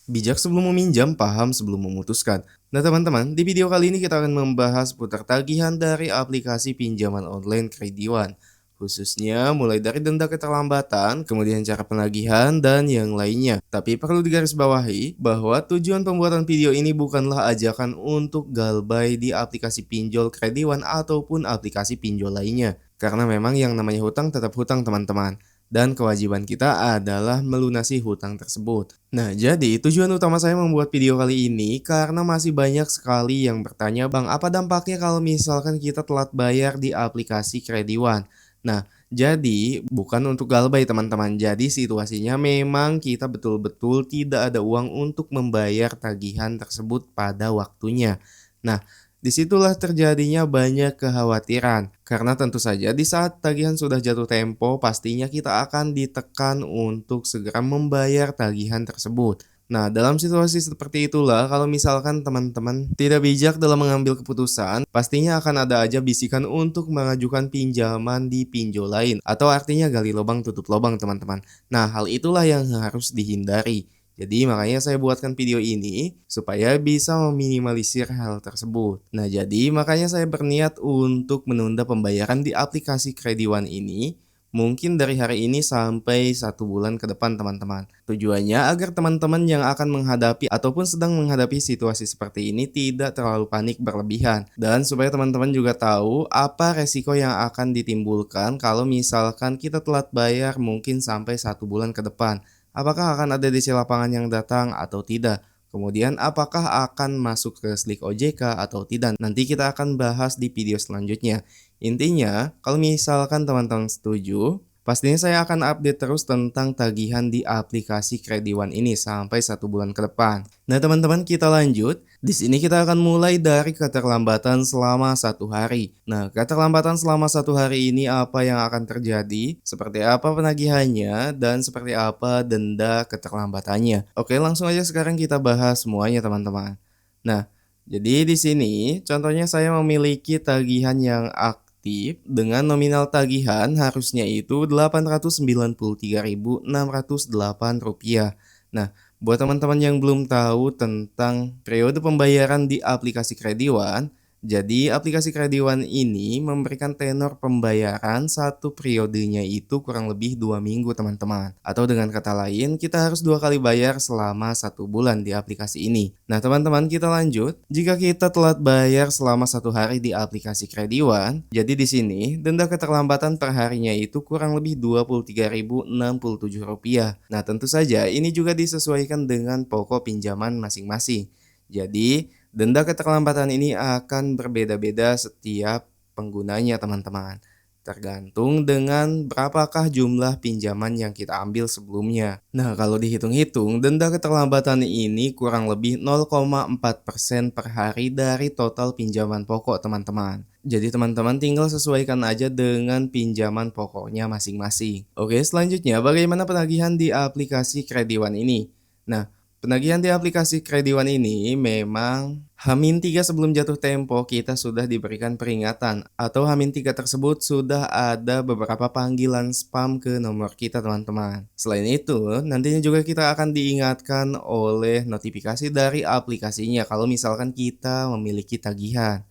Bijak sebelum meminjam, paham sebelum memutuskan. Nah teman-teman, di video kali ini kita akan membahas putar tagihan dari aplikasi pinjaman online Krediwan. Khususnya mulai dari denda keterlambatan, kemudian cara penagihan, dan yang lainnya. Tapi perlu digarisbawahi bahwa tujuan pembuatan video ini bukanlah ajakan untuk galbay di aplikasi pinjol Krediwan ataupun aplikasi pinjol lainnya. Karena memang yang namanya hutang tetap hutang teman-teman. Dan kewajiban kita adalah melunasi hutang tersebut. Nah, jadi tujuan utama saya membuat video kali ini karena masih banyak sekali yang bertanya, "Bang, apa dampaknya kalau misalkan kita telat bayar di aplikasi Krediwan?" Nah, jadi bukan untuk galbay teman-teman. Jadi situasinya memang kita betul-betul tidak ada uang untuk membayar tagihan tersebut pada waktunya. Nah, disitulah terjadinya banyak kekhawatiran. Karena tentu saja di saat tagihan sudah jatuh tempo, pastinya kita akan ditekan untuk segera membayar tagihan tersebut. Nah, dalam situasi seperti itulah, kalau misalkan teman-teman tidak bijak dalam mengambil keputusan, pastinya akan ada aja bisikan untuk mengajukan pinjaman di pinjol lain, atau artinya gali lubang tutup lubang teman-teman. Nah, hal itulah yang harus dihindari. Jadi makanya saya buatkan video ini supaya bisa meminimalisir hal tersebut. Nah, jadi makanya saya berniat untuk menunda pembayaran di aplikasi Krediwan ini mungkin dari hari ini sampai 1 bulan ke depan teman-teman. Tujuannya agar teman-teman yang akan menghadapi ataupun sedang menghadapi situasi seperti ini tidak terlalu panik berlebihan. Dan supaya teman-teman juga tahu apa resiko yang akan ditimbulkan kalau misalkan kita telat bayar mungkin sampai 1 bulan ke depan. Apakah akan ada DC lapangan yang datang atau tidak? Kemudian apakah akan masuk ke slik OJK atau tidak? Nanti kita akan bahas di video selanjutnya. Intinya, kalau misalkan teman-teman setuju, pastinya saya akan update terus tentang tagihan di aplikasi Krediwan ini sampai 1 bulan ke depan. Nah teman-teman, kita lanjut. Di sini kita akan mulai dari keterlambatan selama 1 hari. Nah, keterlambatan selama 1 hari ini apa yang akan terjadi, seperti apa penagihannya, dan seperti apa denda keterlambatannya. Oke, langsung aja sekarang kita bahas semuanya teman-teman. Nah, jadi di sini contohnya saya memiliki tagihan yang aktif dengan nominal tagihan harusnya itu Rp893.608. Nah, buat teman-teman yang belum tahu tentang periode pembayaran di aplikasi Krediwan, jadi aplikasi Krediwan ini memberikan tenor pembayaran satu periodenya itu kurang lebih 2 minggu teman-teman. Atau dengan kata lain, kita harus 2 kali bayar selama 1 bulan di aplikasi ini. Nah teman-teman, kita lanjut. Jika kita telat bayar selama 1 hari di aplikasi Krediwan, jadi di sini denda keterlambatan per harinya itu kurang lebih Rp23.067. Nah tentu saja ini juga disesuaikan dengan pokok pinjaman masing-masing. Jadi denda keterlambatan ini akan berbeda-beda setiap penggunanya teman-teman. Tergantung dengan berapakah jumlah pinjaman yang kita ambil sebelumnya. Nah, kalau dihitung-hitung, denda keterlambatan ini kurang lebih 0,4% per hari dari total pinjaman pokok teman-teman. Jadi teman-teman tinggal sesuaikan aja dengan pinjaman pokoknya masing-masing. Oke, selanjutnya bagaimana penagihan di aplikasi Krediwan ini? Nah, penagihan di aplikasi Krediwan ini memang H-3 sebelum jatuh tempo kita sudah diberikan peringatan atau H-3 tersebut sudah ada beberapa panggilan spam ke nomor kita teman-teman. Selain itu, nantinya juga kita akan diingatkan oleh notifikasi dari aplikasinya kalau misalkan kita memiliki tagihan.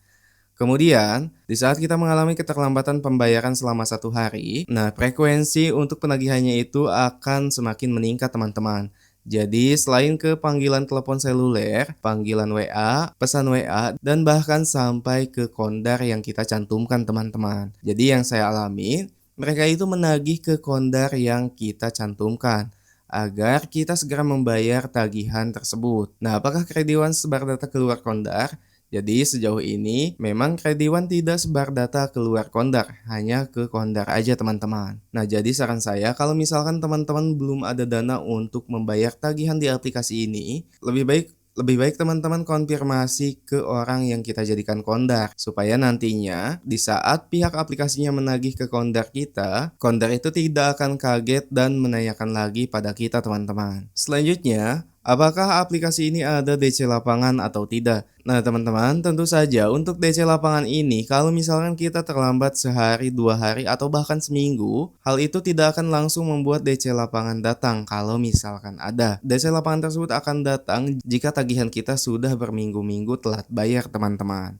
Kemudian, di saat kita mengalami keterlambatan pembayaran selama 1 hari, nah frekuensi untuk penagihannya itu akan semakin meningkat teman-teman. Jadi, selain ke panggilan telepon seluler, panggilan WA, pesan WA, dan bahkan sampai ke kondar yang kita cantumkan teman-teman. Jadi, yang saya alami, mereka itu menagih ke kondar yang kita cantumkan agar kita segera membayar tagihan tersebut. Nah, apakah Krediwan sebar data keluar kondar? Jadi sejauh ini memang Krediwan tidak sebar data keluar kondar, hanya ke kondar aja teman-teman. Nah jadi saran saya kalau misalkan teman-teman belum ada dana untuk membayar tagihan di aplikasi ini, lebih baik teman-teman konfirmasi ke orang yang kita jadikan kondar supaya nantinya di saat pihak aplikasinya menagih ke kondar kita, kondar itu tidak akan kaget dan menanyakan lagi pada kita teman-teman. Selanjutnya, Apakah aplikasi ini ada DC lapangan atau tidak? Nah, teman-teman, tentu saja untuk DC lapangan ini, kalau misalkan kita terlambat sehari, 2 hari, atau bahkan seminggu, hal itu tidak akan langsung membuat DC lapangan datang kalau misalkan ada. DC lapangan tersebut akan datang jika tagihan kita sudah berminggu-minggu telat bayar, teman-teman.